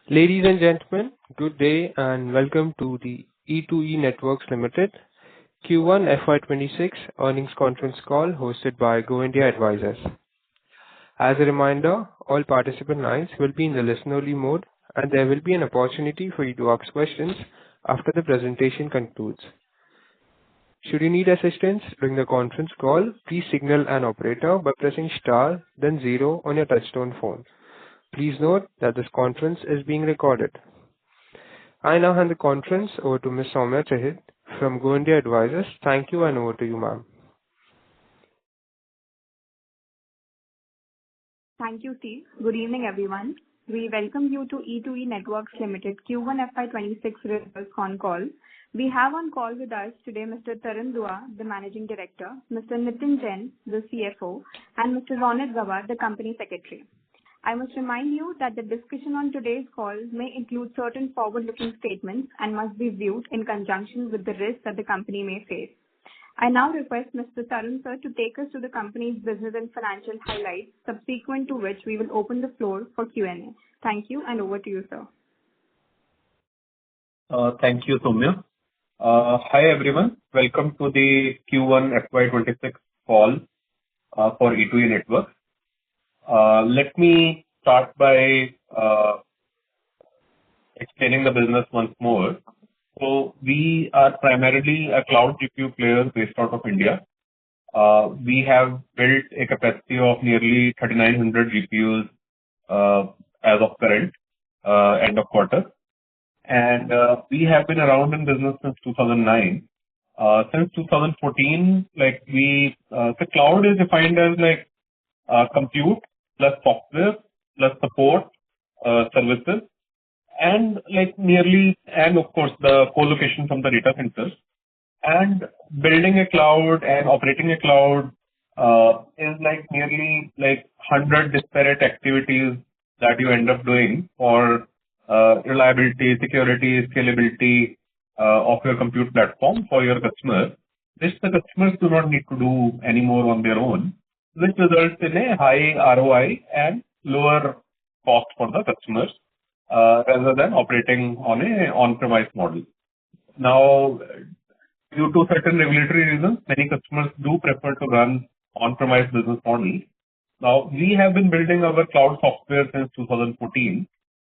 Ladies and gentlemen, good day and welcome to the E2E Networks Limited Q1 FY'26 earnings conference call hosted by Go India Advisors. As a reminder, all participant lines will be in the listen-only mode, and there will be an opportunity for you to ask questions after the presentation concludes. Should you need assistance during the conference call, please signal an operator by pressing star, then zero on your touchtone phone. Please note that this conference is being recorded. I now hand the conference over to Ms. Soumya Chahid from Go India Advisors. Thank you, and over to you, ma'am. Thank you, Steve. Good evening, everyone. We welcome you to E2E Networks Limited Q1 FY'26 results Concall. We have on call with us today Mr. Tarun Dua, the Managing Director, Mr. Nitin Jain, the CFO, and Mr. Ronit Gawar, the Company Secretary. I must remind you that the discussion on today's call may include certain forward-looking statements and must be viewed in conjunction with the risks that the company may face. I now request Mr. Tarun sir to take us to the company's business and financial highlights, subsequent to which we will open the floor for Q&A. Thank you, and over to you, sir. Thank you, Soumya. Hi, everyone. Welcome to the Q1 FY'26 call for E2E Networks. Let me start by explaining the business once more. So we are primarily a cloud GPU player based out of India. We have built a capacity of nearly 3,900 GPUs as of current end of quarter. And we have been around in business since 2009. Since 2014, the cloud is defined as compute plus software plus support services and of course the co-location from the data centers. And building a cloud and operating a cloud is nearly 100 disparate activities that you end up doing for reliability, security, scalability of your compute platform for your customers, which the customers do not need to do anymore on their own, which results in a high ROI and lower cost for the customers rather than operating on an on-premise model. Now, due to certain regulatory reasons, many customers do prefer to run on-premise business model. Now, we have been building our cloud software since 2014,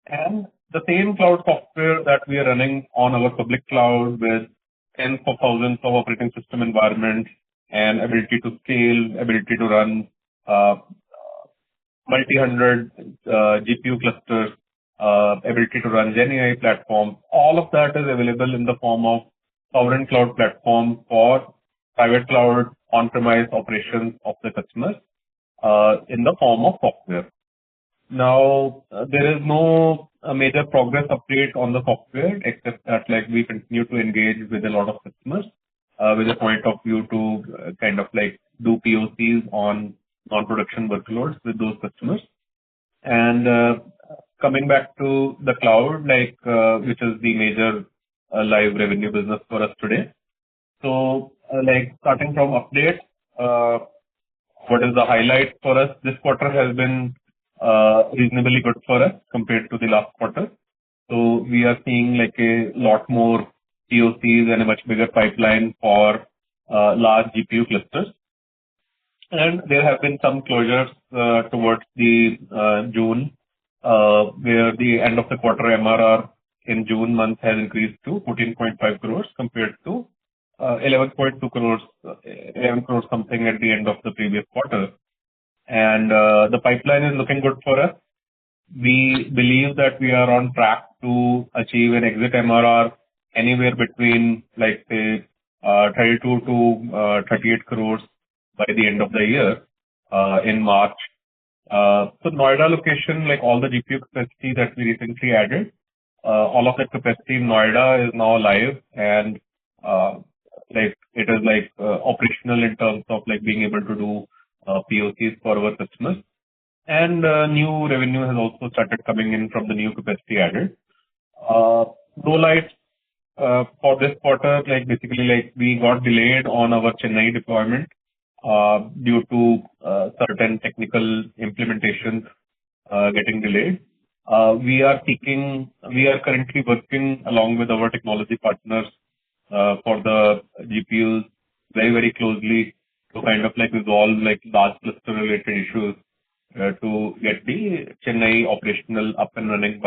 and the same cloud software that we are running on our public cloud with tens of thousands of operating system environments and ability to scale, ability to run multi-hundred GPU clusters, ability to run GenAI platforms. All of that is available in the form of sovereign cloud platform for private cloud on-premise operations of the customers in the form of software. Now, there is no major progress update on the software except that we continue to engage with a lot of customers with a point of view to do POCs on non-production workloads with those customers. And coming back to the cloud, which is the major live revenue business for us today. So, starting from updates, what is the highlight for us? This quarter has been reasonably good for us compared to the last quarter. So we are seeing a lot more POCs and a much bigger pipeline for large GPU clusters. And there have been some closures towards the June, where the end of the quarter MRR in June month has increased to 14.5 crores compared to 11.2 crores, 11 crores something at the end of the previous quarter. And the pipeline is looking good for us. We believe that we are on track to achieve an exit MRR anywhere between 32 to 38 crores by the end of the year in March. So Noida location, all the GPU capacity that we recently added, all of that capacity in Noida is now live, and it is operational in terms of being able to do POCs for our customers. And new revenue has also started coming in from the new capacity added. Lowlights for this quarter, we got delayed on our Chennai deployment due to certain technical implementations getting delayed. We are currently working along with our technology partners for the GPUs very, very closely to kind of like resolve like large cluster related issues to get the Chennai operational up and running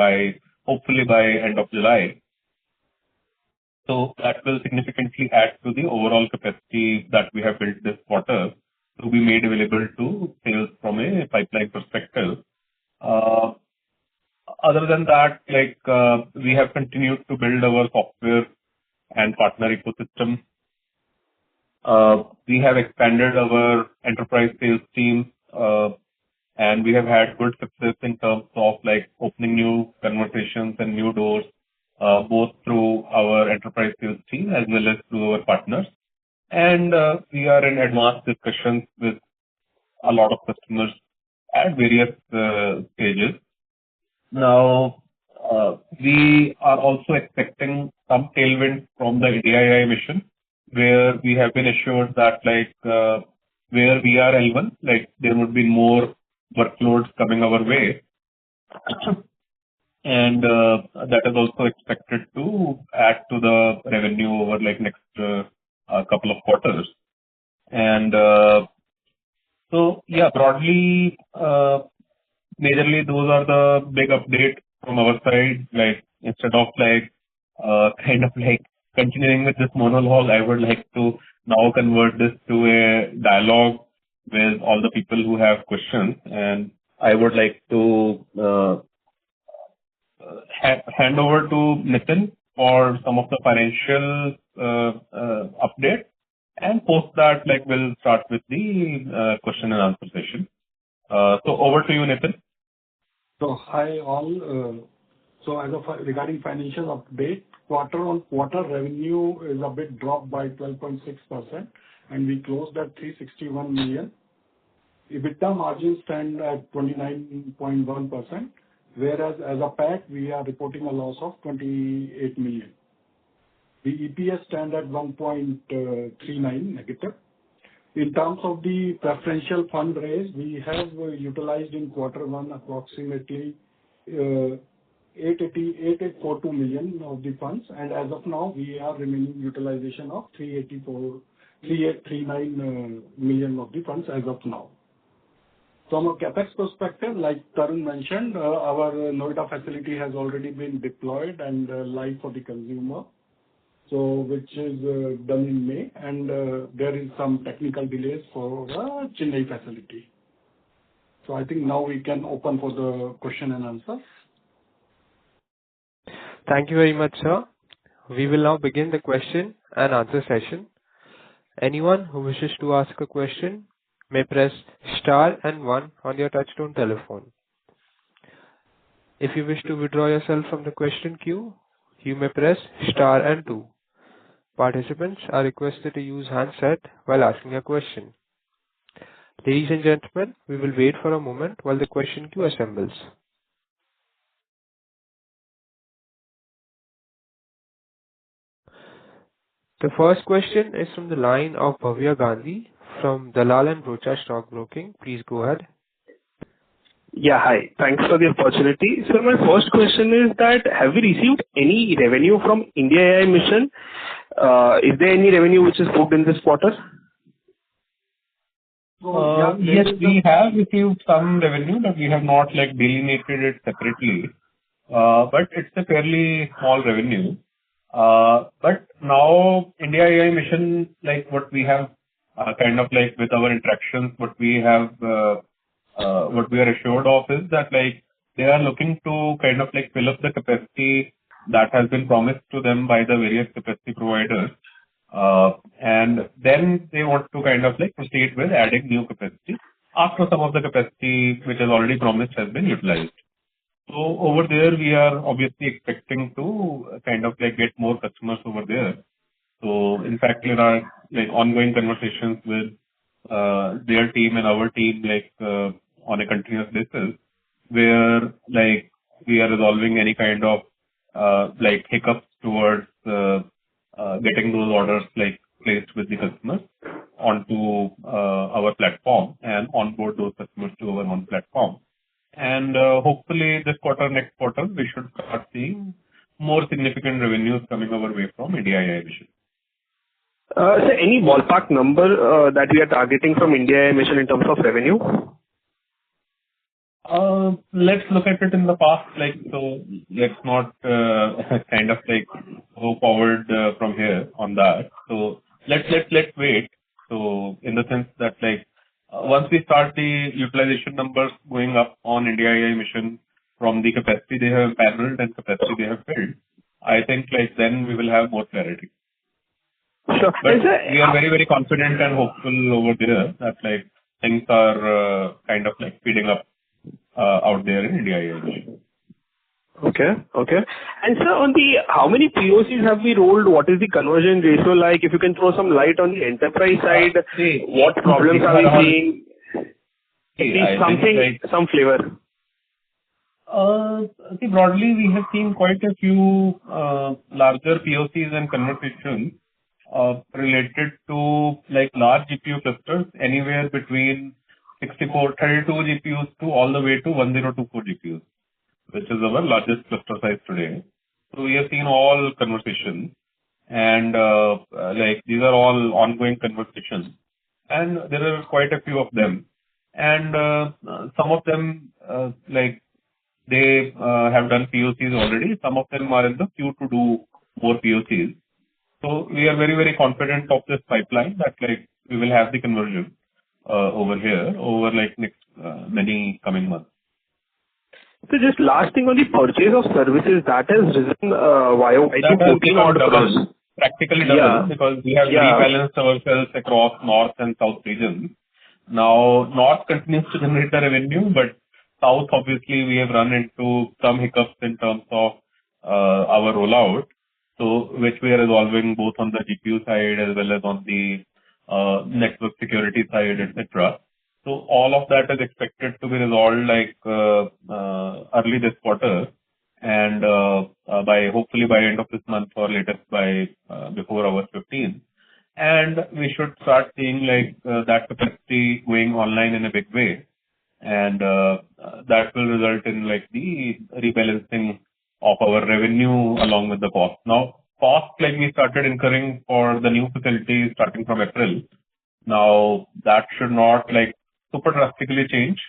hopefully by end of July. So that will significantly add to the overall capacity that we have built this quarter to be made available to sales from a pipeline perspective. Other than that, we have continued to build our software and partner ecosystem. We have expanded our enterprise sales team, and we have had good success in terms of like opening new conversations and new doors, both through our enterprise sales team as well as through our partners. And we are in advanced discussions with a lot of customers at various stages. Now, we are also expecting some tailwind from the India AI mission, where we have been assured that where we are L1, there would be more workloads coming our way. And that is also expected to add to the revenue over next couple of quarters. And so, yeah, broadly, majorly those are the big updates from our side. Instead of continuing with this monologue, I would like to now convert this to a dialogue with all the people who have questions. And I would like to hand over to Nitin for some of the financial updates. And post that, we'll start with the question and answer session. So over to you, Nitin. So hi all. So regarding financial update, quarter-on-quarter revenue is a bit dropped by 12.6%, and we closed at 361 million. EBITDA margin stand at 29.1%, whereas as a PAT, we are reporting a loss of 28 million. The EPS stand at 1.39 negative. In terms of the preferential fund raise, we have utilized in quarter one approximately 842 million of the funds, and as of now, we are remaining utilization of 3839 million of the funds as of now. From a capex perspective, like Tarun mentioned, our Noida facility has already been deployed and live for the consumer, so which is done in May, and there is some technical delays for the Chennai facility. So I think now we can open for the question and answer. Thank you very much, sir. We will now begin the question and answer session. Anyone who wishes to ask a question may press star and 1 on your touchtone telephone. If you wish to withdraw yourself from the question queue, you may press star and 2. Participants are requested to use handset while asking a question. Ladies and gentlemen, we will wait for a moment while the question queue assembles. The first question is from the line of Bhavya Gandhi from Dalal and Broacha Stock Broking. Please go ahead. Yeah, hi. Thanks for the opportunity. So my first question is that have we received any revenue from India AI mission? Is there any revenue which is booked in this quarter? Yes, we have received some revenue, but we have not delineated it separately. But it's a fairly small revenue. But now India AI mission, what we have with our interactions, what we are assured of is that they are looking to fill up the capacity that has been promised to them by the various capacity providers. And then they want to proceed with adding new capacity after some of the capacity which is already promised has been utilized. So over there, we are obviously expecting to get more customers over there. So in fact, there are ongoing conversations with their team and our team on a continuous basis, where we are resolving any kind of hiccups towards getting those orders placed with the customers onto our platform and onboard those customers to our own platform. And hopefully this quarter, next quarter, we should start seeing more significant revenues coming our way from India AI mission. So any ballpark number that we are targeting from India AI mission in terms of revenue? Let's look at it in the past, like, so let's not kind of like go forward from here on that. So let's wait. So in the sense that like once we start the utilization numbers going up on India AI mission from the capacity they have paneled and capacity they have filled, I think like then we will have more clarity. Sure. But we are very, very confident and hopeful over there that like things are kind of like speeding up out there in India AI. Okay. And sir, on the how many POCs have we rolled? What is the conversion ratio like? If you can throw some light on the enterprise side, what problems are we seeing? At least something, like, some flavor. See, broadly, we have seen quite a few larger POCs and conversations related to like large GPU clusters, anywhere between 32 GPUs to all the way to 1024 GPUs, which is our largest cluster size today. So we have seen all conversations, and like these are all ongoing conversations, and there are quite a few of them, and some of them like they have done POCs already. Some of them are in the queue to do more POCs. So we are very, very confident of this pipeline that like we will have the conversion over here over like next many coming months. So just last thing on the purchase of services, that has risen I think 14 odd crores. Practically double, because we have rebalanced ourselves across north and south regions. Now north continues to generate the revenue, but south obviously we have run into some hiccups in terms of our rollout. So which we are resolving both on the GPU side as well as on the network security side, etc. So all of that is expected to be resolved like early this quarter, and by hopefully by end of this month or latest by before August 15th. And we should start seeing like that capacity going online in a big way, and that will result in like the rebalancing of our revenue along with the cost. Now, cost like we started incurring for the new facility starting from April. Now that should not like super drastically change.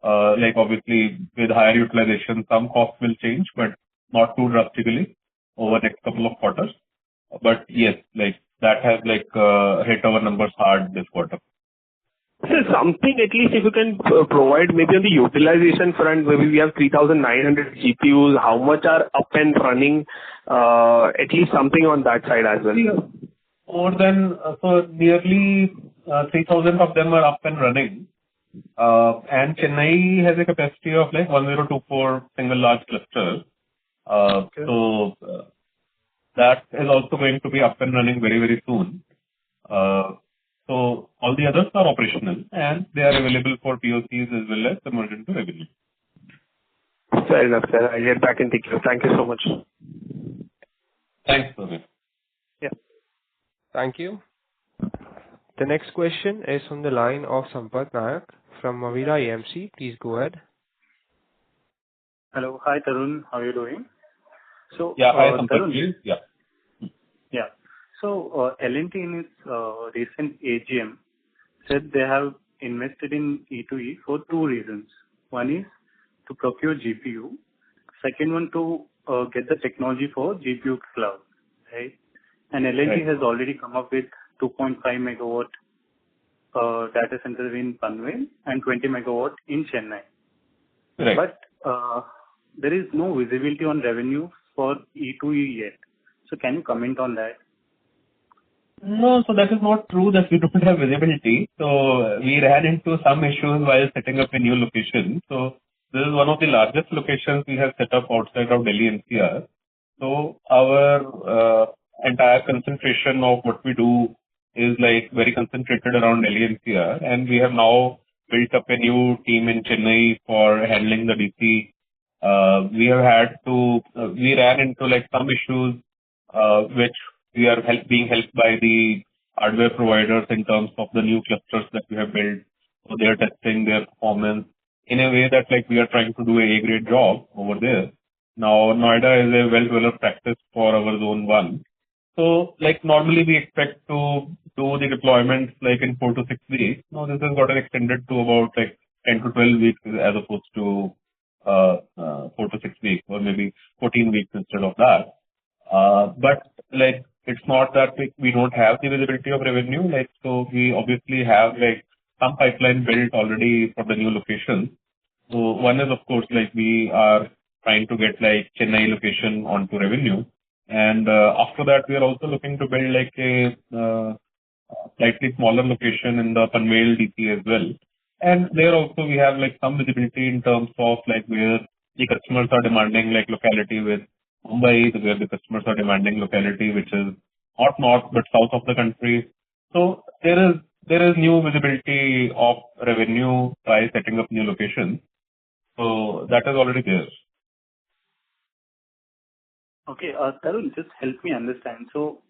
Like obviously with higher utilization, some costs will change, but not too drastically over next couple of quarters. But yes, like that has like hit our numbers hard this quarter. So something at least if you can provide maybe on the utilization front, maybe we have 3,900 GPUs, how much are up and running, at least something on that side as well. More than, so nearly 3,000 of them are up and running. And Chennai has a capacity of like 1024 single large clusters. So that is also going to be up and running very, very soon. So all the others are operational and they are available for POCs as well as conversion to revenue. Fair enough, sir. I'll get back in the queue. Thank you so much. Thanks, Praveen. Yeah. Thank you. The next question is from the line of Sampath Nayak from Mavira AMC. Please go ahead. Hello. Hi, Tarun. How are you doing? So, yeah, hi, Sampath. Tarun. Yeah. Yeah. So, L&T in its recent AGM said they have invested in E2E for two reasons. One is to procure GPU. Second one to get the technology for GPU cloud, right? And L&T has already come up with 2.5 megawatt data center in Panvel and 20 megawatt in Chennai. Right. But there is no visibility on revenue for E2E yet. So can you comment on that? No, so that is not true that we don't have visibility. So we ran into some issues while setting up a new location. So this is one of the largest locations we have set up outside of Delhi NCR. So our entire concentration of what we do is like very concentrated around Delhi NCR, and we have now built up a new team in Chennai for handling the DC. We have had to, we ran into like some issues which we are being helped by the hardware providers in terms of the new clusters that we have built. So they are testing their performance in a way that like we are trying to do a A-grade job over there. Now, Noida is a well-developed practice for our zone 1. So, like normally we expect to do the deployments like in 4 to 6 weeks. Now this has gotten extended to about like 10 to 12 weeks as opposed to 4 to 6 weeks or maybe 14 weeks instead of that. But like it's not that we don't have the visibility of revenue. Like so, we obviously have like some pipeline built already for the new location. So one is of course like we are trying to get like Chennai location onto revenue, and after that we are also looking to build like a slightly smaller location in the Panvel DC as well. And there also we have like some visibility in terms of like where the customers are demanding like locality with Mumbai, where the customers are demanding locality which is not north but south of the country. So there is new visibility of revenue by setting up new locations. So that is already there. Okay, Tarun, just help me understand. So,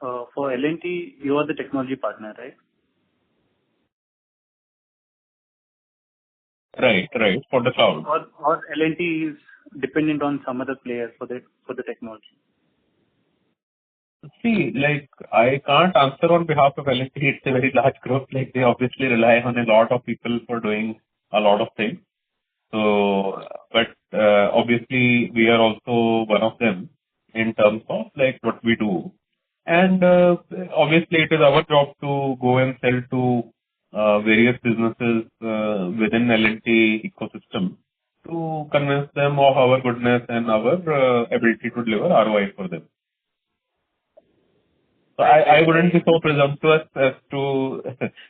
for L&T, you are the technology partner, right? Right, for the cloud. Or L&T is dependent on some other player for the technology. See, like I can't answer on behalf of L&T. It's a very large group. Like they obviously rely on a lot of people for doing a lot of things. So, but obviously we are also one of them in terms of like what we do. And obviously it is our job to go and sell to various businesses within L&T ecosystem to convince them of our goodness and our ability to deliver ROI for them. So I wouldn't be so presumptuous as to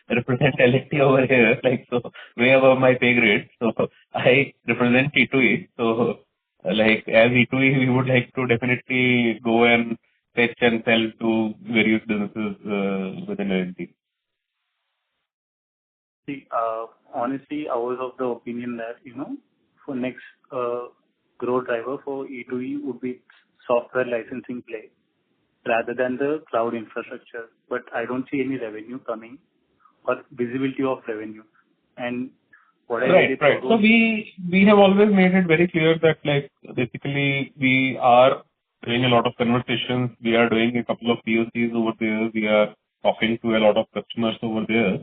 represent L&T over here, like so way above my pay grade. So I represent E2E. So like as E2E, we would like to definitely go and fetch and sell to various businesses within L&T. See, honestly, I was of the opinion that, for next growth driver for E2E would be software licensing play rather than the cloud infrastructure. But I don't see any revenue coming or visibility of revenue. And what I Right. So we have always made it very clear that like basically we are doing a lot of conversations. We are doing a couple of POCs over there. We are talking to a lot of customers over there.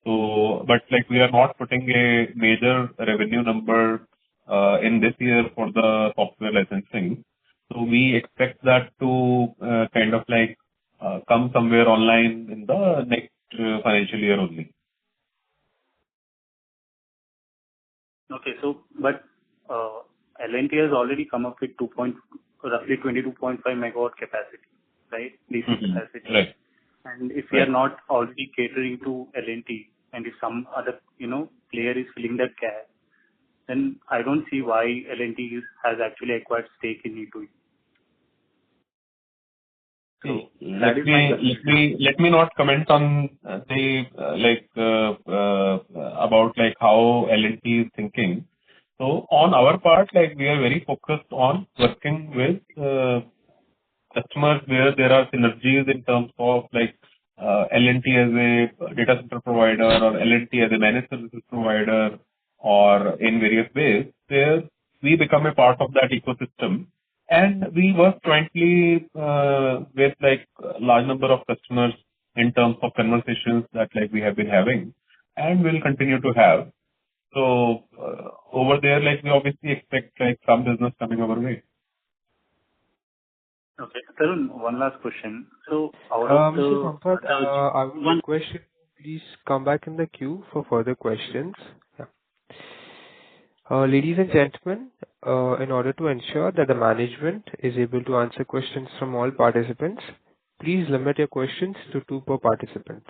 So, but like we are not putting a major revenue number in this year for the software licensing. So we expect that to kind of like come somewhere online in the next financial year only. Okay. So, but L&T has already come up with roughly 22.5 megawatt capacity, right? DC capacity. Right. And if we are not already catering to L&T, and if some other, player is filling that gap, then I don't see why L&T has actually acquired stake in E2E. So let me not comment on the about like how L&T is thinking. So on our part, like we are very focused on working with customers where there are synergies in terms of like L&T as a data center provider or L&T as a managed services provider or in various ways where we become a part of that ecosystem. And we work jointly with like a large number of customers in terms of conversations that like we have been having and will continue to have. So over there, like we obviously expect like some business coming our way. Okay. Tarun, one last question. So out of Mr. Sampath, I would request you to please come back in the queue for further questions. Yeah. Ladies and gentlemen, in order to ensure that the management is able to answer questions from all participants, please limit your questions to 2 per participant.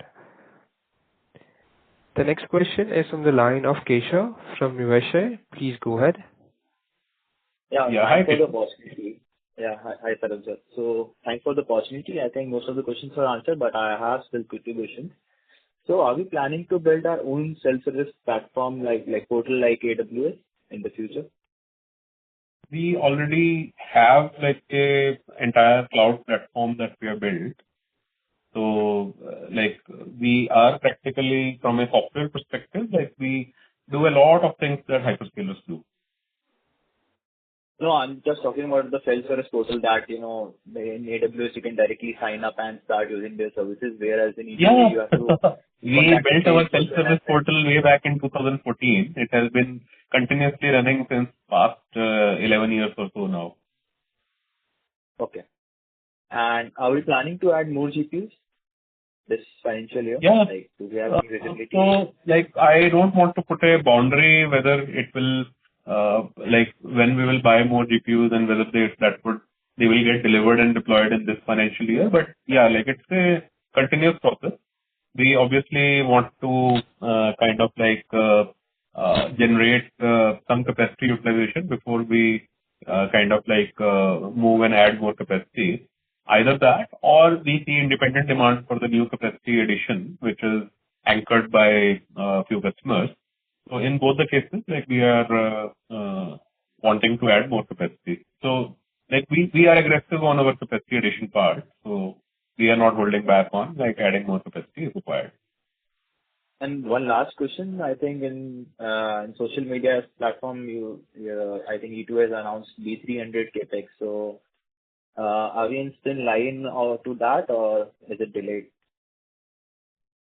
The next question is from the line of Keshav from USA. Please go ahead. Hi, for the opportunity. Hi, Tarun sir. So thanks for the opportunity. I think most of the questions are answered, but I have still 2 questions. So are we planning to build our own self-service platform like portal like AWS in the future? We already have like a entire cloud platform that we have built. So like we are practically from a software perspective, like we do a lot of things that hyperscalers do. No, I'm just talking about the self-service portal that, in AWS you can directly sign up and start using their services, whereas in E2E you have to We contact built the our salesperson self-service portal way back in 2014. It has been continuously running since past 11 years or so now. Okay. And are we planning to add more GPUs this financial year? Yeah. Like, do we have any visibility? So, I don't want to put a boundary whether it will, when we will buy more GPUs and whether they will get delivered and deployed in this financial year. But yeah, it's a continuous process. We obviously want to generate some capacity utilization before we move and add more capacity. Either that or we see independent demand for the new capacity addition, which is anchored by a few customers. So in both the cases, we are wanting to add more capacity. So we are aggressive on our capacity addition part. So we are not holding back on adding more capacity if required. And one last question, I think in social media platform, I think E2E has announced B300 capex. So are we still in line or to that, or is it delayed?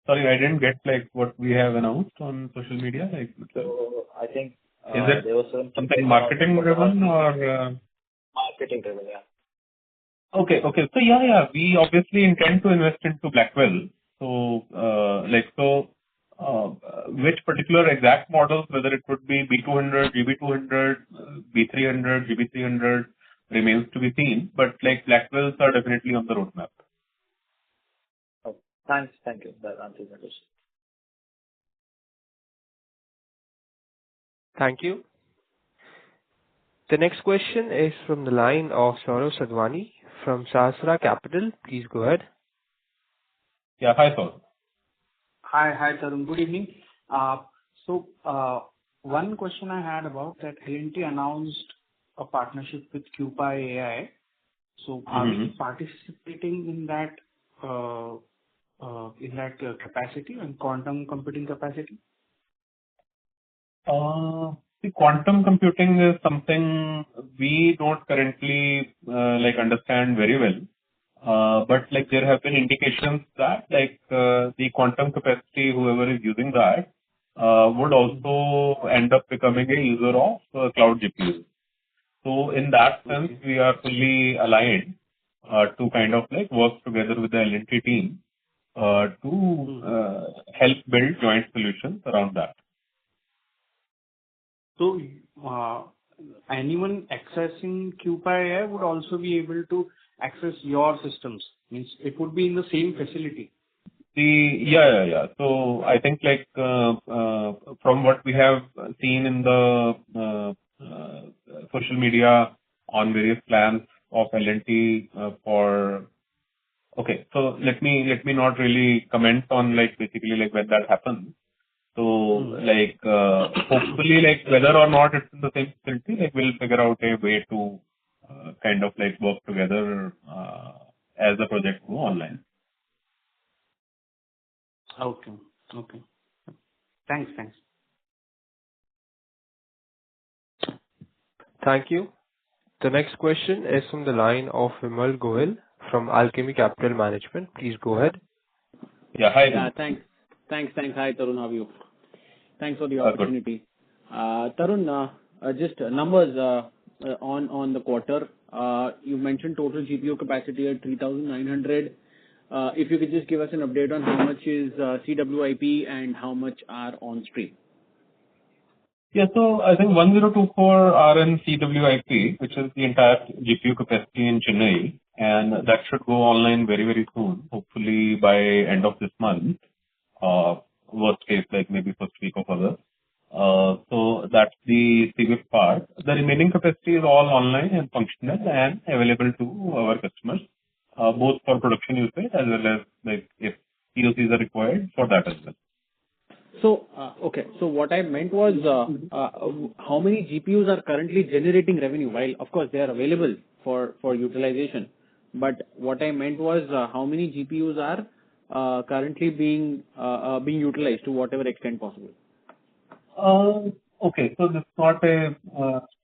Sorry, I didn't get what we have announced on social media. So I think is it there was something marketing driven or marketing driven? Yeah. Okay. So we obviously intend to invest into Blackwell. So which particular exact models, whether it would be B200, GB200, B300, GB300, remains to be seen. But Blackwells are definitely on the roadmap. Oh, thanks. Thank you. That answers my question. Thank you. The next question is from the line of Saurav Sadhwani from Sahasra Capital. Please go ahead. Yeah, hi, Saurav. Hi, Tarun. Good evening. One question I had about that L&T announced a partnership with QPI AI. So are we participating in that capacity and quantum computing capacity? The quantum computing is something we don't currently understand very well. But there have been indications that the quantum capacity, whoever is using that, would also end up becoming a user of cloud GPUs. So in that sense, we are fully aligned to work together with the L&T team to help build joint solutions around that. So anyone accessing QPI AI would also be able to access your systems. Means it would be in the same facility. Yeah. So I think from what we have seen in the social media on various plans of L&T okay, so let me not really comment on basically when that happens. So hopefully whether or not it's in the same facility, we'll figure out a way to work together as the project go online. Okay. Thanks. Thank you. The next question is from the line of Vimal Gohil from Alchemy Capital Management. Please go ahead. Yeah, hi. Yeah, thanks. Hi, Tarun. How are you? Thanks for the opportunity. Tarun, just numbers on the quarter. You mentioned total GPU capacity at 3,900. If you could just give us an update on how much is CWIP and how much are on stream. Yeah, so I think 1024 are in CWIP, which is the entire GPU capacity in Chennai, and that should go online very, very soon, hopefully by end of this month. Worst case, maybe first week of August. So that's the CWIP part. The remaining capacity is all online and functional and available to our customers, both for production usage as well as if POCs are required for that as well. So, okay. So what I meant was, how many GPUs are currently generating revenue? While, of course, they are available for utilization. But what I meant was, how many GPUs are currently being utilized to whatever extent possible? Okay. So this is not a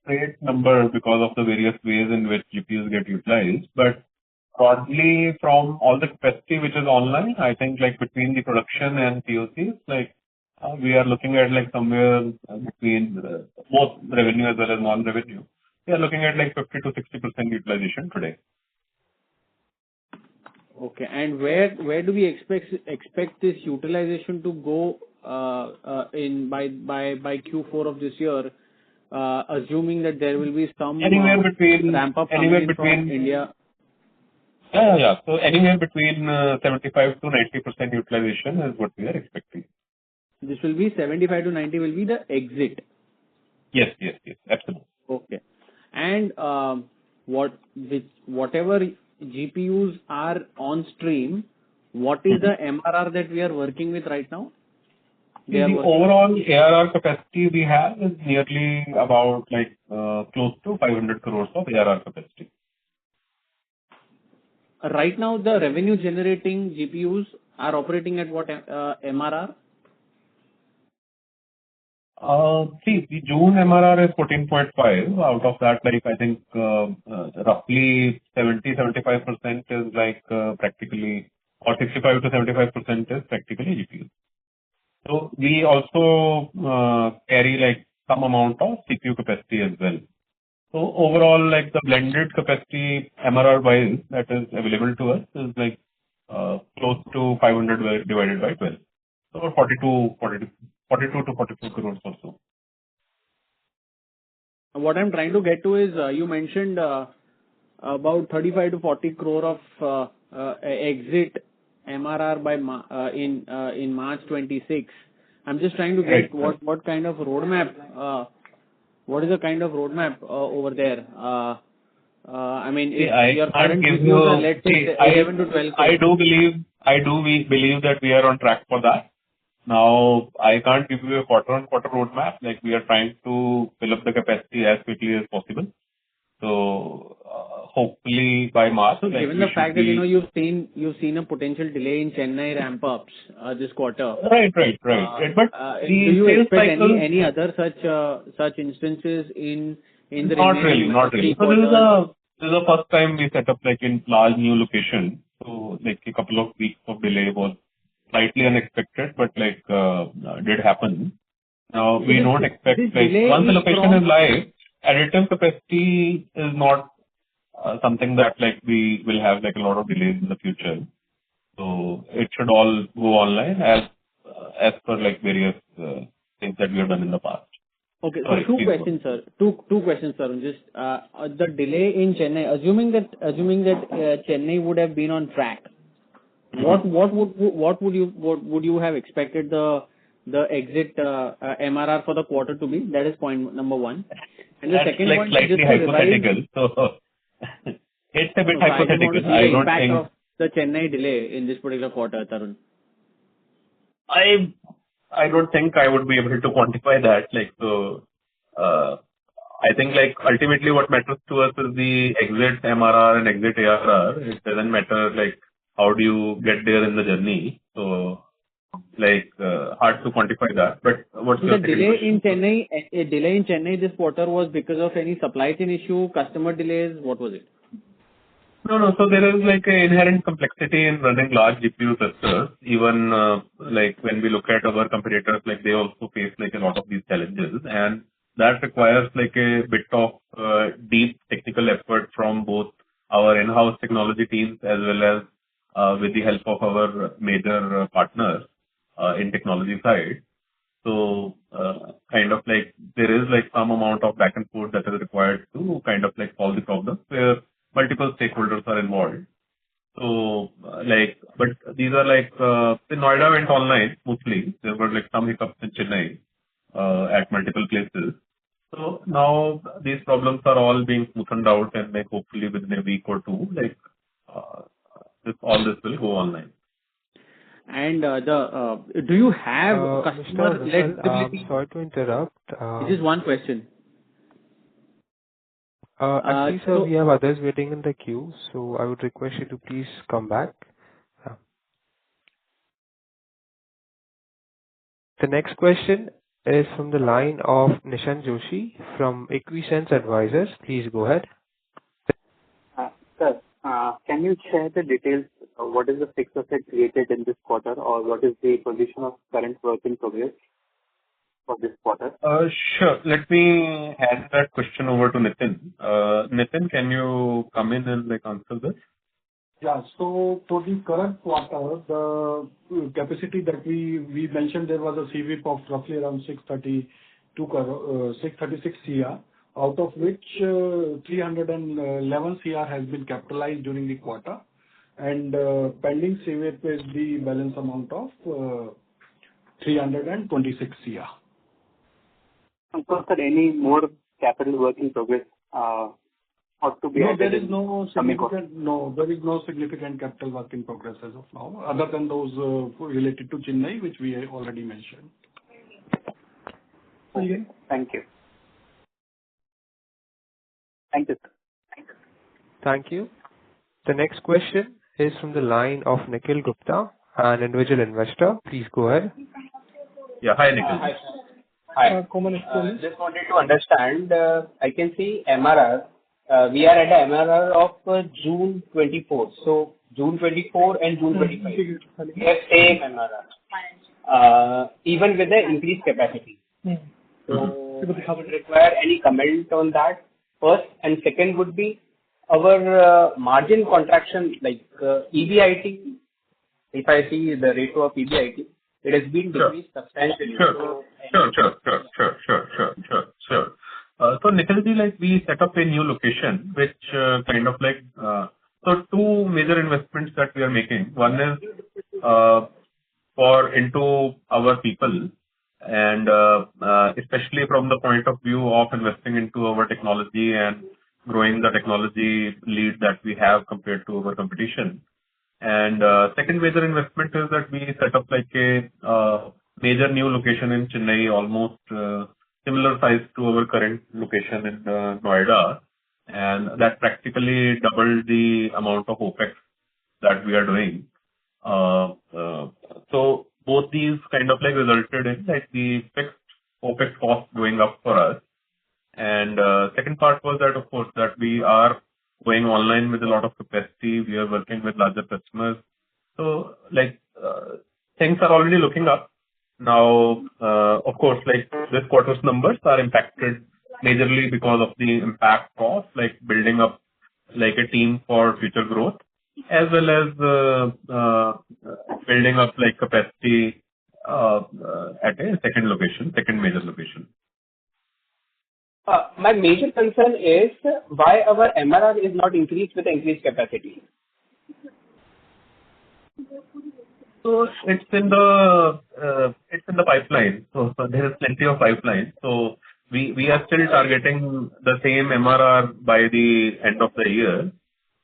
straight number because of the various ways in which GPUs get utilized. But broadly, from all the capacity which is online, I think like between the production and POCs, like we are looking at like somewhere between both revenue as well as non-revenue. We are looking at like 50 to 60% utilization today. Okay. And where do we expect this utilization to go in by Q4 of this year, assuming that there will be some Anywhere between ramp up coming in from India? Yeah. So anywhere between 75 to 90% utilization is what we are expecting. This will be 75 to 90 will be the exit. Yes, absolutely. Okay. And whatever GPUs are on stream, what is the MRR that we are working with right now? The overall ARR capacity we have is nearly about like close to 500 crores of ARR capacity. Right now, the revenue generating GPUs are operating at what MRR? See, the June MRR is 14.5. Out of that, like I think roughly 70-75% is like practically, or 65 to 75% is practically GPU. So we also carry like some amount of CPU capacity as well. So overall, like the blended capacity MRR wise that is available to us is like close to 500 divided by 12. So 42 to 44 crores or so. What I'm trying to get to is you mentioned about 35 to 40 crore of exit MRR by in March 26. I'm just trying to get what kind of roadmap. What is the kind of roadmap over there? I mean, if your current GPUs are, let's say, 11 to 12 crore. I do believe that we are on track for that. Now, I can't give you a quarter-on-quarter roadmap. Like we are trying to fill up the capacity as quickly as possible. So hopefully by March. So given the fact that you've seen a potential delay in Chennai ramp ups this quarter. Right. But do you expect any other such instances in the not really. So this is the first time we set up like in large new location. So like a couple of weeks of delay was slightly unexpected, but like did happen. Now we don't expect like once the location is live, additive capacity is not something that like we will have like a lot of delays in the future. So it should all go online as per like various things that we have done in the past. Okay, so two questions, sir. Two questions, sir. Just the delay in Chennai. Assuming that Chennai would have been on track, what would you have expected the exit MRR for the quarter to be? That is point number one. And the second like point slightly is hypothetical. So it's a bit hypothetical. I don't think of the Chennai delay in this particular quarter, Tarun. I don't think I would be able to quantify that. Like so, I think like ultimately what matters to us is the exit MRR and exit ARR. It doesn't matter like how do you get there in the journey. So like hard to quantify that. But what's the delay in Chennai? A delay in Chennai this quarter was because of any supply chain issue, customer delays. What was it? No. So there is like an inherent complexity in running large GPU clusters. Even like when we look at our competitors, like they also face like a lot of these challenges, and that requires like a bit of deep technical effort from both our in-house technology teams as well as with the help of our major partners in technology side. So kind of like there is like some amount of back and forth that is required to kind of like solve the problems where multiple stakeholders are involved. So like, but these are like the Noida went online smoothly. There were like some hiccups in Chennai at multiple places. So now these problems are all being smoothened out, and like hopefully within a week or two, like all this will go online. And do you have customer-led ability? Sorry to interrupt. This is one question. Actually, sir, we have others waiting in the queue, so I would request you to please come back. The next question is from the line of Nishan Joshi from Equisense Advisors. Please go ahead. Sir, can you share the details? What is the fixed asset created in this quarter, or what is the position of current work in progress for this quarter? Sure. Let me hand that question over to Nitin. Nitin, can you come in and answer this? Yeah. So for the current quarter, the capacity that we mentioned, there was a CWIP of roughly around 636 CR, out of which 311 CR has been capitalized during the quarter, and pending CWIP is the balance amount of 326 CR. So, sir, any more capital work in progress ought to be No, added there is in no coming quarter? significant capital work in progress as of now, other than those related to Chennai, which we already mentioned. Okay. Thank you. Thank you, sir. Thank you. The next question is from the line of Nikhil Gupta, an individual investor. Please go ahead. Yeah. Hi, Nikhil. Hi. Just wanted to understand, I can see MRR. We are at a MRR of June 24. So June 24 and June 25. We have same MRR, even with the increased capacity. So I would require any comment on that first. And second would be our margin contraction, like EBIT. If I see the ratio of EBIT, it has been decreased substantially. Sure. So Nikhil, we set up a new location, which so two major investments that we are making. One is into our people, and especially from the point of view of investing into our technology and growing the technology lead that we have compared to our competition. And second major investment is that we set up a major new location in Chennai, almost similar size to our current location in Noida, and that practically doubled the amount of OPEX that we are doing. So both these resulted in the fixed OPEX cost going up for us. And second part was that, of course, that we are going online with a lot of capacity. We are working with larger customers. So things are already looking up. Now, of course, this quarter's numbers are impacted majorly because of the impact of building up a team for future growth, as well as building up capacity at a second major location. My major concern is why our MRR is not increased with increased capacity. So it's in the pipeline. So there is plenty of pipeline. So we are still targeting the same MRR by the end of the year.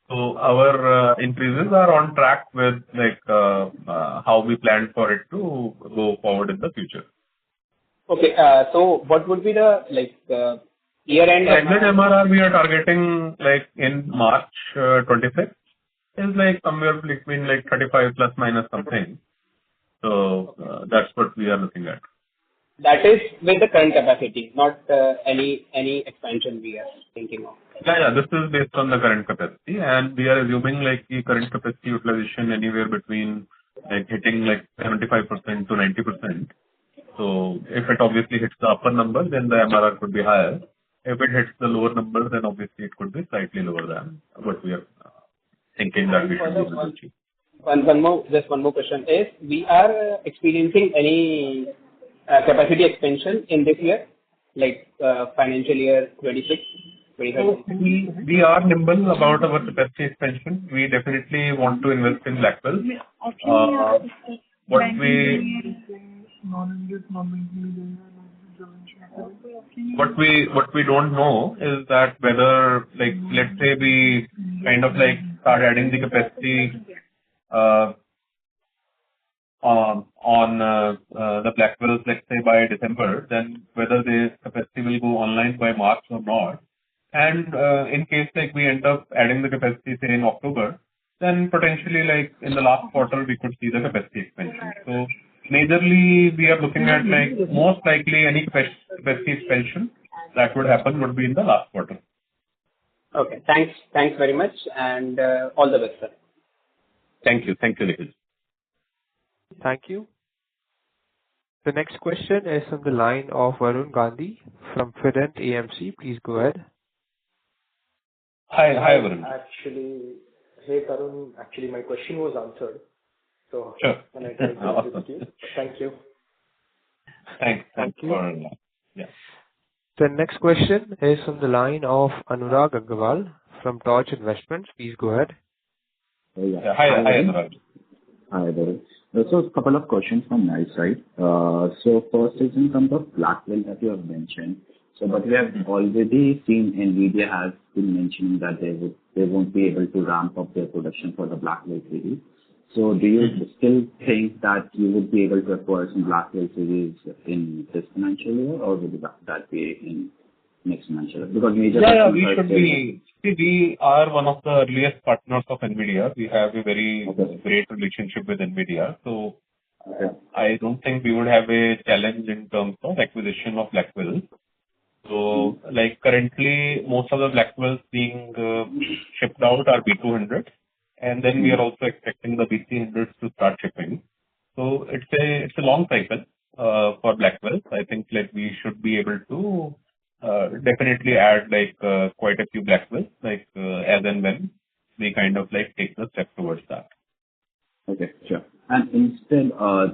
So our increases are on track with how we planned for it to go forward in the future. Okay. So what would be the year-end MRR we are targeting in March 26 is somewhere between 35 plus minus something. So that's what we are looking at. That is with the current capacity, not any expansion we are thinking of. Yeah. This is based on the current capacity, and we are assuming the current capacity utilization anywhere between hitting 75% to 90%. So if it obviously hits the upper number, then the MRR could be higher. If it hits the lower number, then obviously it could be slightly lower than what we are thinking that we should be able to achieve. Just one more question is, we are experiencing any capacity expansion in this year, financial year 26, 27? We are nimble about our capacity expansion. We definitely want to invest in Blackwell. What we don't know is that whether let's say we start adding the capacity on the Blackwells, let's say by December, then whether the capacity will go online by March or not. And in case we end up adding the capacity say in October, then potentially in the last quarter we could see the capacity expansion. So majorly we are looking at like most likely any capacity expansion that would happen would be in the last quarter. Okay. Thanks. Thanks very much, and all the best, sir. Thank you. Thank you, Nikhil. Thank you. The next question is from the line of Varun Gandhi from Fident AMC. Please go ahead. Hi, Varun. Actually, hey, Tarun. Actually, my question was answered. So, sure. Can I try to Awesome. with you? Thank you. Thanks. Thank you. Yeah. The next question is from the line of Anurag Agarwal from Torch Investments. Please go ahead. Hi, Anurag. Hi there. So a couple of questions from my side. So first is in terms of Blackwell that you have mentioned. So but we have already seen NVIDIA has been mentioning that they won't be able to ramp up their production for the Blackwell series. So do you still think that you would be able to acquire some Blackwell series in this financial year, or would that be in next financial year? Because major we should be. See, we are one of the earliest partners of NVIDIA. We have a very great relationship with NVIDIA. So I don't think we would have a challenge in terms of acquisition of Blackwell. So like currently, most of the Blackwells being shipped out are B200. And then we are also expecting the B300s to start shipping. So it's a long cycle for Blackwell. I think like we should be able to definitely add like quite a few Blackwells, like as and when we kind of like take the step towards that. Okay, sure. And instead, are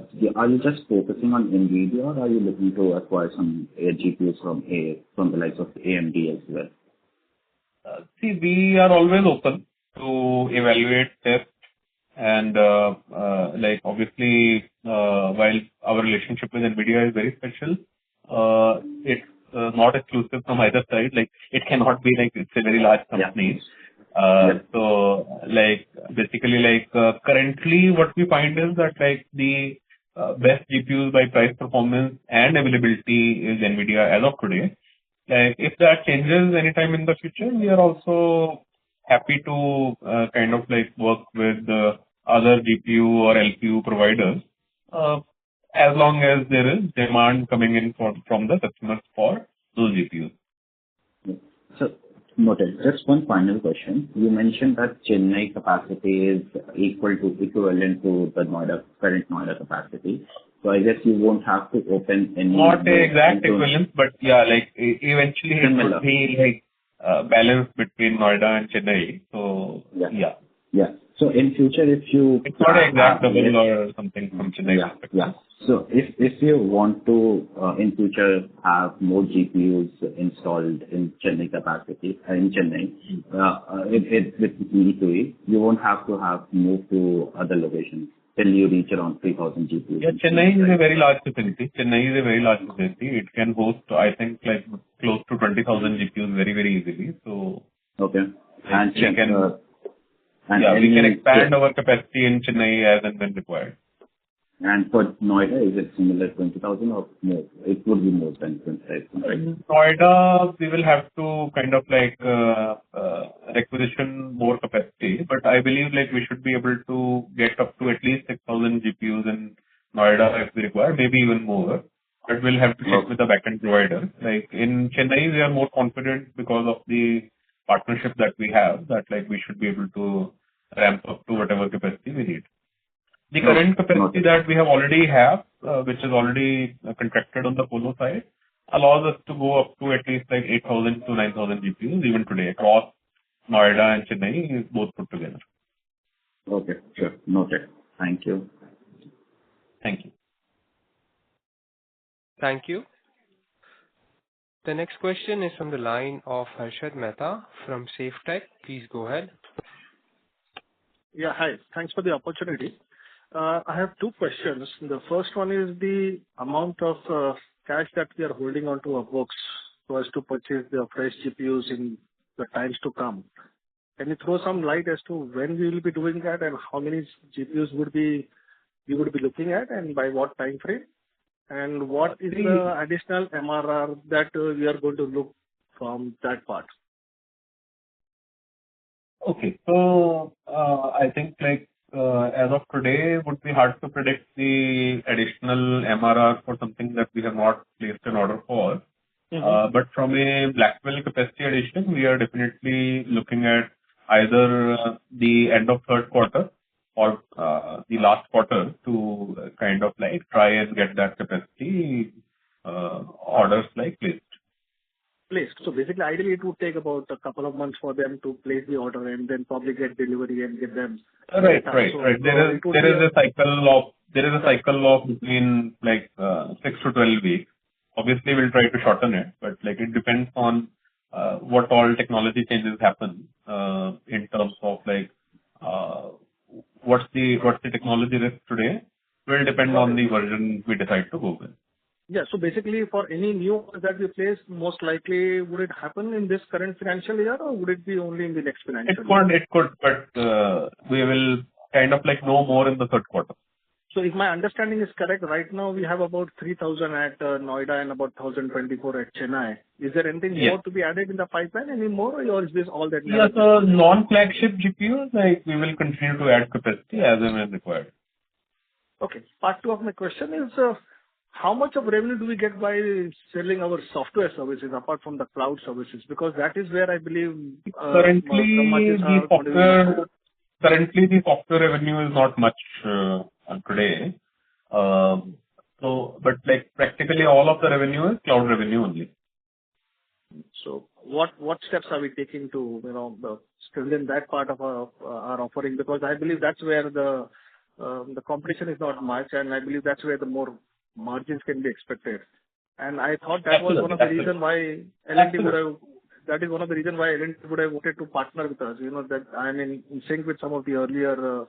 you just focusing on NVIDIA, or are you looking to acquire some GPUs from the likes of AMD as well? See, we are always open to evaluate, test, and like obviously while our relationship with NVIDIA is very special, it's not exclusive from either side. Like it cannot be like it's a very large company. So like basically like currently what we find is that like the best GPUs by price performance and availability is NVIDIA as of today. Like if that changes anytime in the future, we are also happy to kind of like work with other GPU or LPU providers as long as there is demand coming in from the customers for those GPUs. So, noted. Just one final question. You mentioned that Chennai capacity is equivalent to the current Noida capacity. So I guess you won't have to open any. Not a exact equivalent, but yeah, like eventually it would be like balance between Noida and Chennai. So yeah. So in future, if you it's not an exact double or something from Chennai. Yeah. So if you want to in future have more GPUs installed in Chennai capacity in Chennai with E2E, you won't have to move to other locations till you reach around 3,000 GPUs. Yeah, Chennai is a very large facility. It can host, I think, like close to 20,000 GPUs very, very easily. So and we can expand our capacity in Chennai as and when required. And for Noida, is it similar 20,000 or more? It would be more than 20,000, right? Noida, we will have to kind of like requisition more capacity, but I believe like we should be able to get up to at least 6,000 GPUs in Noida if we require, maybe even more. But we'll have to check with the backend provider. Like in Chennai, we are more confident because of the partnership that we have that like we should be able to ramp up to whatever capacity we need. The current capacity that we already have, which is already contracted on the Colo side, allows us to go up to at least like 8,000 to 9,000 GPUs even today across Noida and Chennai, both put together. Okay, sure. Noted. Thank you. Thank you. Thank you. The next question is from the line of Harshad Mehta from SafeTech. Please go ahead. Yeah, hi. Thanks for the opportunity. I have two questions. The first one is the amount of cash that we are holding onto our books so as to purchase the fresh GPUs in the times to come. Can you throw some light as to when we will be doing that and how many GPUs we would be looking at and by what time frame? And what is the additional MRR that we are going to look from that part? Okay, so I think like as of today, would be hard to predict the additional MRR for something that we have not placed an order for. But from a Blackwell capacity addition, we are definitely looking at either the end of third quarter or the last quarter to kind of like try and get that capacity orders like placed. So basically, ideally, it would take about a couple of months for them to place the order and then probably get delivery and get them. Right. There is a cycle of between like 6 to 12 weeks. Obviously, we'll try to shorten it, but like it depends on what all technology changes happen in terms of like what's the technology risk today will depend on the version we decide to go with. Yeah. So basically, for any new orders that we place, most likely would it happen in this current financial year, or would it be only in the next financial year? It could, but we will kind of like know more in the third quarter. So if my understanding is correct, right now we have about 3,000 at Noida and about 1,024 at Chennai. Is there anything more to be added in the pipeline anymore, or is this all that we have? So non-flagship GPUs, like we will continue to add capacity as and when required. Okay. Part two of my question is, how much of revenue do we get by selling our software services apart from the cloud services? Because that is where I believe currently the software revenue is not much today. But like practically all of the revenue is cloud revenue only. So what steps are we taking to strengthen that part of our offering? Because I believe that's where the competition is not much, and I believe that's where the more margins can be expected. And I thought that was one of the reasons why L&T would have. That is one of the reasons why L&T would have wanted to partner with us. That I'm in sync with some of the earlier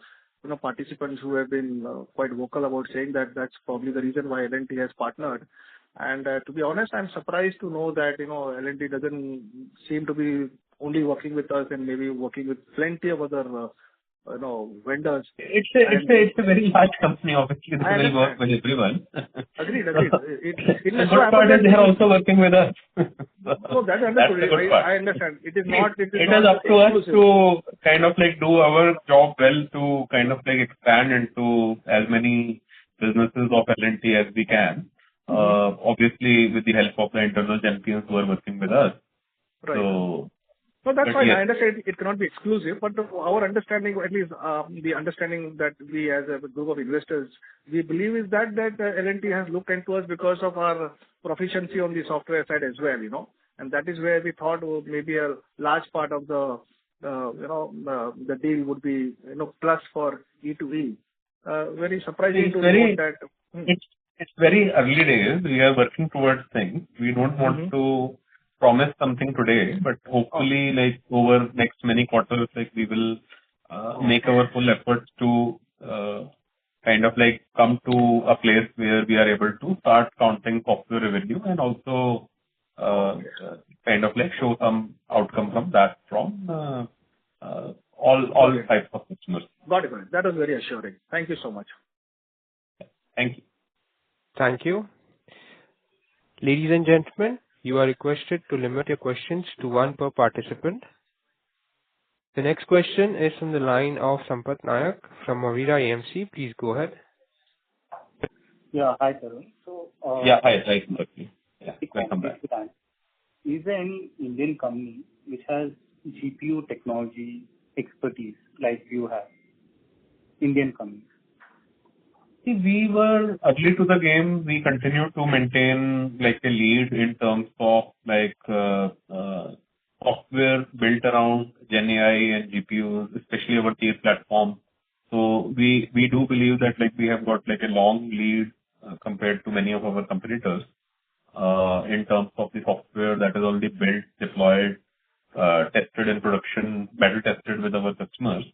participants who have been quite vocal about saying that that's probably the reason why L&T has partnered. And to be honest, I'm surprised to know that L&T doesn't seem to be only working with us and maybe working with plenty of other vendors. It's a very large company. Obviously, they will work with everyone. Agreed. The good part is they are also working with us. No, that's understood. I understand. It is not. It is up to us to kind of like do our job well to kind of like expand into as many businesses of L&T as we can. Obviously, with the help of the internal champions who are working with us. Right. So that's fine. Yes. I understand it cannot be exclusive, but our understanding, or at least the understanding that we as a group of investors, we believe is that L&T has looked into us because of our proficiency on the software side as well, and that is where we thought maybe a large part of the deal would be, plus for E2E. Very surprising to note that. It's very early days. We are working towards things. We don't want to promise something today, but hopefully like over next many quarters, like we will make our full efforts to kind of like come to a place where we are able to start counting software revenue and also kind of like show some outcome from that from all types of customers. Got it. That was very assuring. Thank you so much. Thank you. Thank you. Ladies and gentlemen, you are requested to limit your questions to one per participant. The next question is from the line of Sampath Nayak from Avira AMC. Please go ahead. Yeah, hi, Tarun. Hi. Yeah, welcome back. Is there any Indian company which has GPU technology expertise like you have? Indian companies. See, we were early to the game. We continue to maintain like a lead in terms of like software built around Gen AI and GPUs, especially our TS platform. So we do believe that like we have got like a long lead compared to many of our competitors in terms of the software that is already built, deployed, tested in production, battle tested with our customers.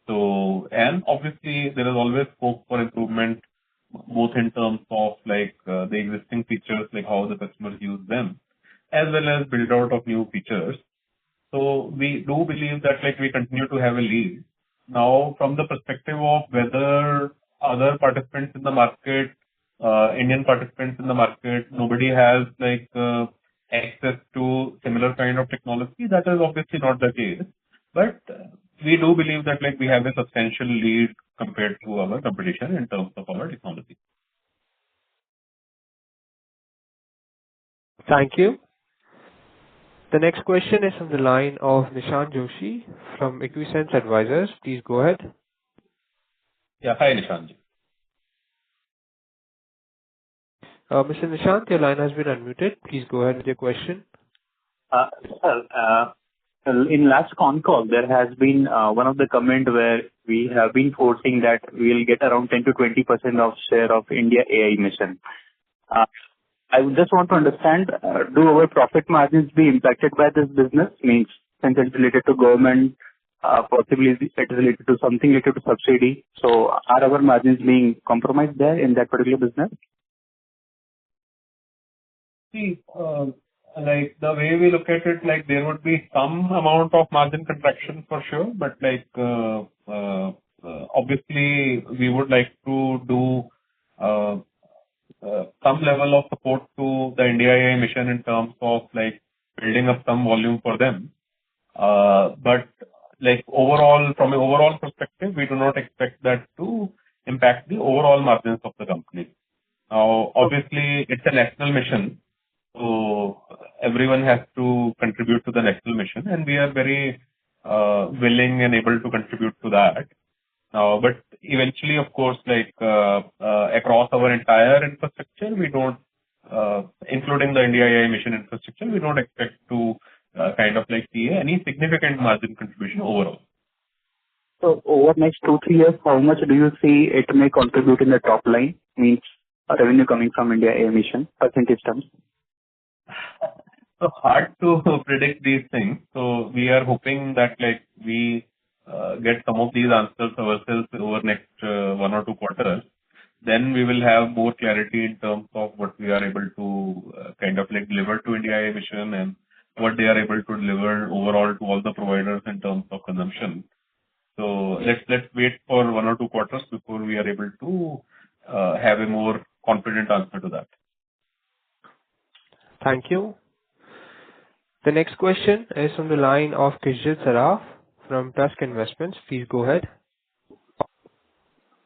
So, and obviously there is always scope for improvement, both in terms of like the existing features, like how the customers use them, as well as build out of new features. So we do believe that like we continue to have a lead. Now, from the perspective of whether other participants in the market, Indian participants in the market, nobody has like access to similar kind of technology, that is obviously not the case. But we we do believe that like we have a substantial lead compared to our competition in terms of our technology. Thank you. The next question is from the line of Nishant Joshi from Equisense Advisors. Please go ahead. Yeah, hi Nishant. Mr. Nishant, your line has been unmuted. Please go ahead with your question. Sir, in last con call, there has been one of the comment where we have been forcing that we will get around 10 to 20% of share of India AI mission. I would just want to understand, do our profit margins be impacted by this business? Means, since it's related to government, possibly it is related to something related to subsidy. So are our margins being compromised there in that particular business? See, like the way we look at it, like there would be some amount of margin contraction for sure, but like obviously we would like to do some level of support to the India AI mission in terms of like building up some volume for them. But like overall, from an overall perspective, we do not expect that to impact the overall margins of the company. Now, obviously, it's a national mission, so everyone has to contribute to the national mission, and we are very willing and able to contribute to that. But eventually, of course, like across our entire infrastructure, we don't, including the India AI mission infrastructure, we don't expect to kind of like see any significant margin contribution overall. So over next 2-3 years, how much do you see it may contribute in the top line? Means revenue coming from India AI mission, percentage terms? So hard to predict these things. So we are hoping that like we get some of these answers ourselves over next 1 or 2 quarters. Then we will have more clarity in terms of what we are able to kind of like deliver to India AI mission and what they are able to deliver overall to all the providers in terms of consumption. So let's wait for 1 or 2 quarters before we are able to have a more confident answer to that. Thank you. The next question is from the line of Kishjit Saraf from Tusk Investments. Please go ahead.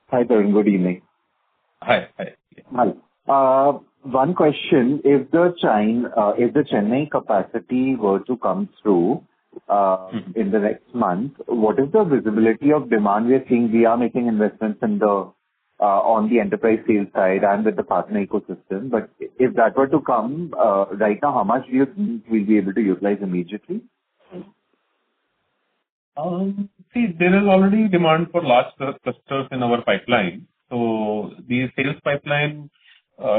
Hi, Tarun. Good evening. Hi. Hi. One question: if the Chennai capacity were to come through in the next month, what is the visibility of demand we are seeing? We are making investments in the on the enterprise sales side and with the partner ecosystem. But if that were to come right now, how much do you think we'll be able to utilize immediately? See, there is already demand for large clusters in our pipeline. So the sales pipeline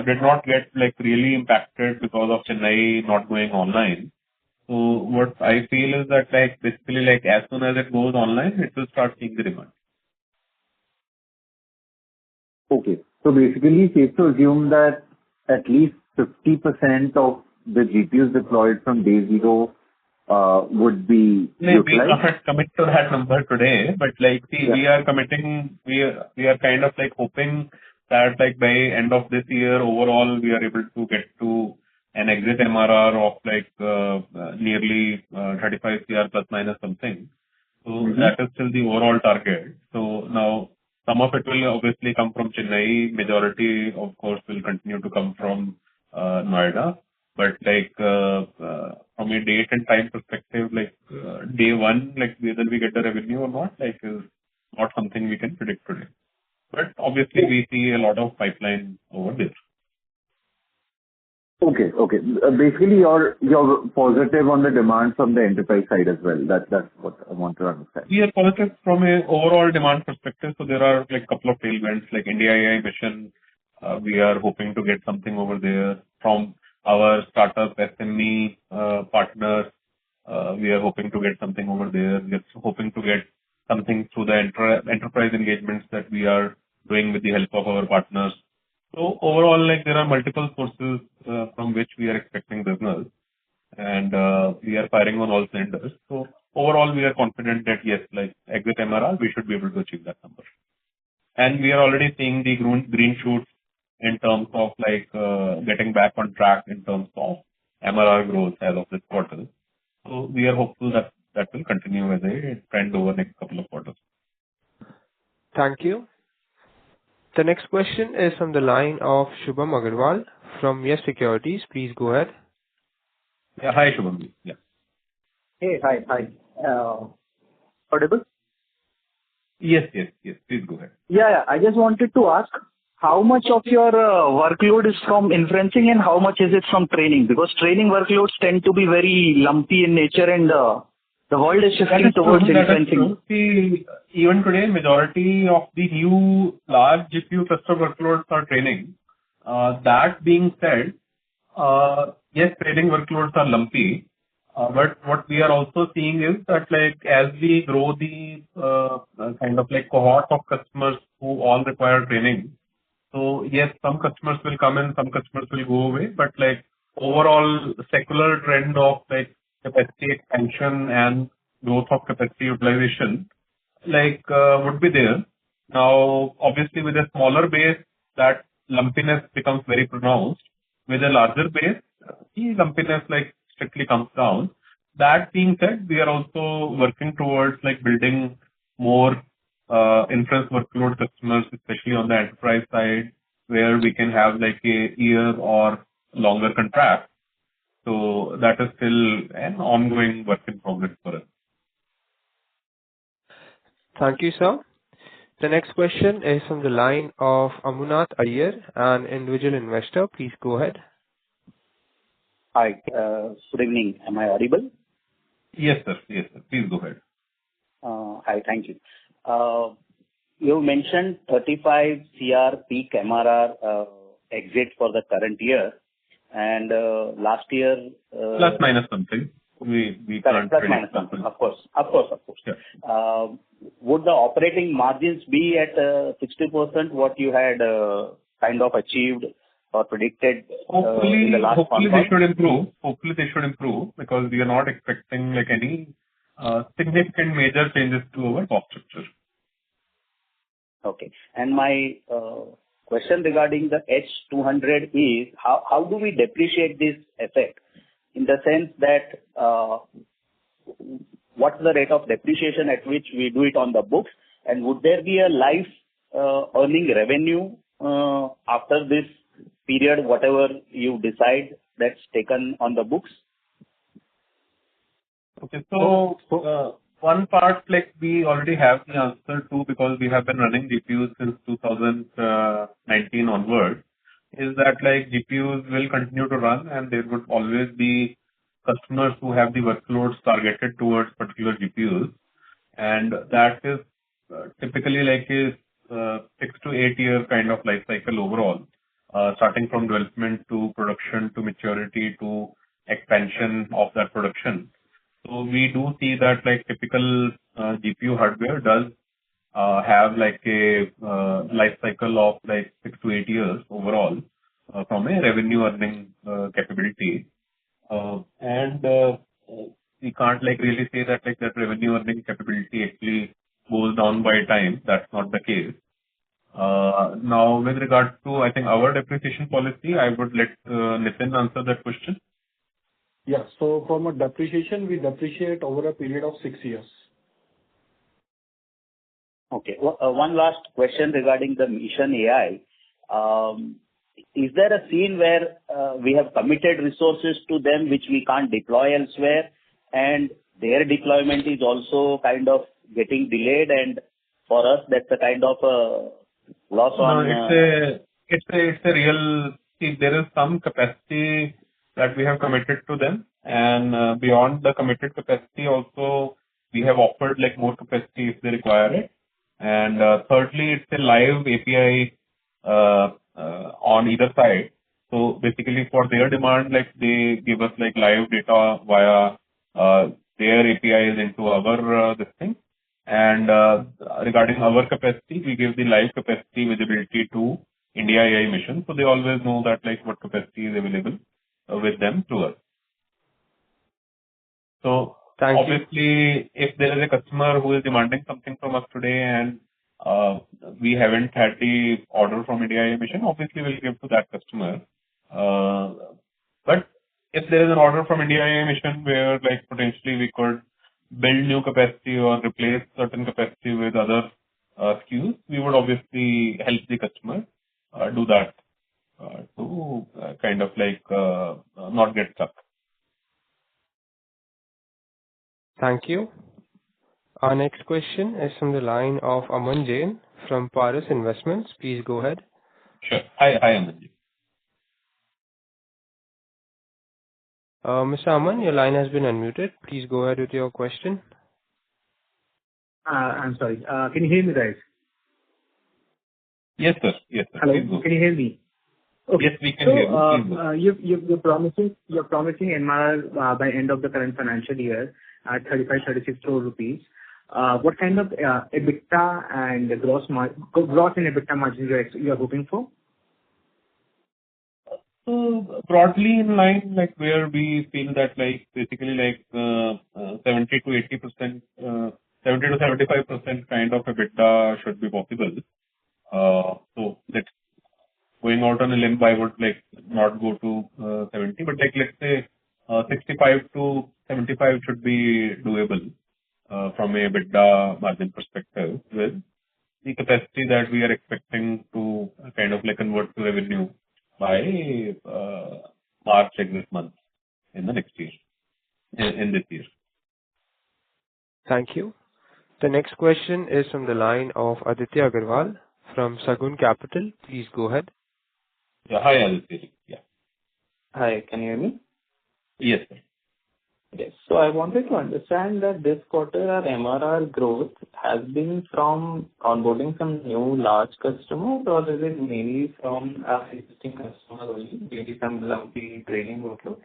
did not get like really impacted because of Chennai not going online. So what I feel is that like basically like as soon as it goes online, it will start seeing the demand. Okay. So basically, safe to assume that at least 50% of the GPUs deployed from day zero would be utilized? We can't commit to that number today, but like, see, we are committing, we are kind of like hoping that like by end of this year, overall, we are able to get to an exit MRR of like nearly 35 CR plus minus something. So that is still the overall target. So now some of it will obviously come from Chennai. Majority, of course, will continue to come from Noida. But like from a date and time perspective, like day one, like whether we get the revenue or not, like is not something we can predict today. But obviously we see a lot of pipeline over there. Okay. Basically, you're positive on the demand from the enterprise side as well. That's what I want to understand. We are positive from a overall demand perspective. So there are like a couple of tailwinds, like India AI mission. We are hoping to get something over there from our startup SME partners. We are hoping to get something over there. We are hoping to get something through the enterprise engagements that we are doing with the help of our partners. So overall, like there are multiple sources from which we are expecting business, and we are firing on all cylinders. So overall, we are confident that yes, like exit MRR, we should be able to achieve that number. And we are already seeing the green shoots in terms of like getting back on track in terms of MRR growth as of this quarter. So we are hopeful that that will continue as a trend over next couple of quarters. Thank you. The next question is from the line of Shubham Agarwal from Yes Securities. Please go ahead. Yeah. Hi, Shubham. Yeah. Hey. Hi. Audible? Yes. Please go ahead. Yeah. I just wanted to ask, how much of your workload is from inferencing and how much is it from training? Because training workloads tend to be very lumpy in nature, and the world is shifting towards inferencing. Even today, majority of the new large GPU cluster workloads are training. That being said, yes, training workloads are lumpy. But what we are also seeing is that as we grow the kind of cohort of customers who all require training, so yes, some customers will come in, some customers will go away, but overall secular trend of capacity expansion and growth of capacity utilization would be there. Now, obviously, with a smaller base, that lumpiness becomes very pronounced. With a larger base, the lumpiness strictly comes down. That being said, we are also working towards building more inference workload customers, especially on the enterprise side, where we can have a year or longer contract. So that is still an ongoing work in progress for us. Thank you, sir. The next question is from the line of Amunath Iyer, an individual investor. Please go ahead. Hi. Good evening. Am I audible? Yes, sir. Please go ahead. Hi. Thank you. You mentioned 35 CR peak MRR exit for the current year, and last year... plus minus something. We can't plus minus something. Of course. Yeah. Would the operating margins be at 60%, what you had kind of achieved or predicted in the last Hopefully they should improve because we are not expecting any significant major changes to our cost structure. Okay. And my question regarding the H200 is, how do we depreciate this effect? In the sense that what's the rate of depreciation at which we do it on the books, and would there be a life earning revenue after this period, whatever you decide that's taken on the books? Okay, so one part we already have the answer to because we have been running GPUs since 2019 onward, is that GPUs will continue to run and there would always be customers who have the workloads targeted towards particular GPUs, and that is typically a 6 to 8 year kind of life cycle overall, starting from development to production to maturity to expansion of that production. So we do see that typical GPU hardware does have a life cycle of 6 to 8 years overall from a revenue earning capability. And we can't really say that that revenue earning capability actually goes down by time. That's not the case. Now, with regard to, I think, our depreciation policy, I would let Nitin answer that question. Yeah. So from a depreciation, we depreciate over a period of 6 years. Okay. One last question regarding the Mission AI. Is there a scene where we have committed resources to them which we can't deploy elsewhere, and their deployment is also kind of getting delayed, and for us that's a kind of a loss on... No, it's a real... See, there is some capacity that we have committed to them, and beyond the committed capacity also we have offered more capacity if they require it. And thirdly, it's a live API on either side. So basically for their demand, they give us live data via their APIs into our this thing. And regarding our capacity, we give the live capacity visibility to India AI mission. So they always know that what capacity is available with them through us. So obviously, if there is a customer who is demanding something from us today and we haven't had the order from India AI mission, obviously we'll give to that customer. But if there is an order from India AI mission where potentially we could build new capacity or replace certain capacity with other SKUs, we would obviously help the customer do that to kind of like not get stuck. Thank you. Our next question is from the line of Aman Jain from Paris Investments. Please go ahead. Sure. Hi, Amanji. Mr. Aman, your line has been unmuted. Please go ahead with your question. I'm sorry. Can you hear me, guys? Yes, sir. Yes, sir. Hello. Can you hear me? Okay. Yes, we can hear you. You're promising MRR by end of the current financial year at 35-36 crore rupees. What kind of EBITDA and gross and EBITDA margins you are hoping for? So broadly in line, like where we feel that like basically like 70 to 80%, 70 to 75% kind of EBITDA should be possible. So let's going out on a limb, I would like not go to 70, but like let's say 65 to 75 should be doable from a EBITDA margin perspective with the capacity that we are expecting to kind of like convert to revenue by March like this month in the next year, in this year. Thank you. The next question is from the line of Aditya Agarwal from Sagun Capital. Please go ahead. Yeah, hi Aditya. Yeah. Hi, can you hear me? Yes, sir. Yes. So I wanted to understand that this quarter our MRR growth has been from onboarding some new large customers, or is it mainly from our existing customers only, maybe some lumpy training workload?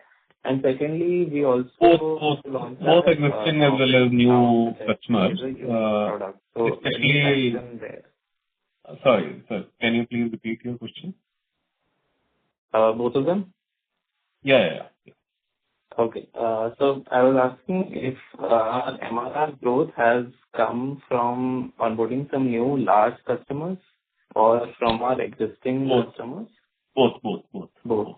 And secondly, we also launched both existing as well as new customers. So Especially, sorry, sir, can you please repeat your question? Both of them? Yeah. Okay. So I was asking if our MRR growth has come from onboarding some new large customers or from our existing customers? Both.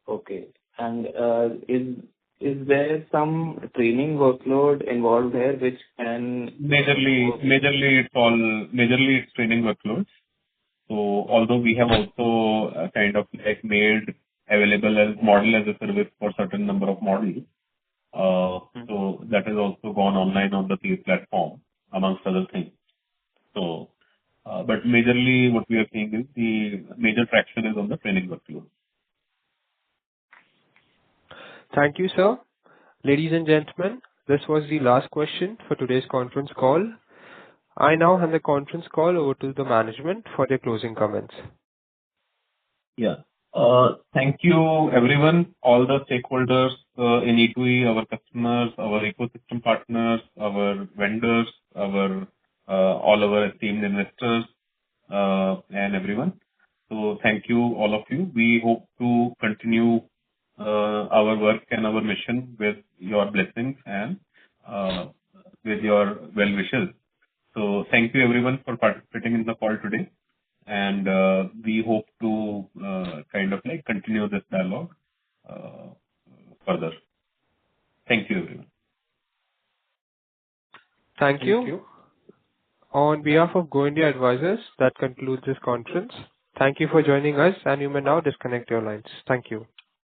Okay. And is there some training workload involved here which can... Majorly it's training workloads. So although we have also kind of like made available as model as a service for certain number of models, so that has also gone online on the PS platform amongst other things. So, but majorly what we are seeing is the major traction is on the training workload. Thank you, sir. Ladies and gentlemen, this was the last question for today's conference call. I now hand the conference call over to the management for their closing comments. Yeah. Thank you everyone, all the stakeholders in E2E, our customers, our ecosystem partners, our vendors, all our esteemed investors, and everyone. So thank you, all of you. We hope to continue our work and our mission with your blessings and with your well wishes. So thank you everyone for participating in the call today. And we hope to kind of like continue this dialogue further. Thank you everyone. Thank you. On behalf of Go India Advisors, that concludes this conference. Thank you for joining us, and you may now disconnect your lines. Thank you.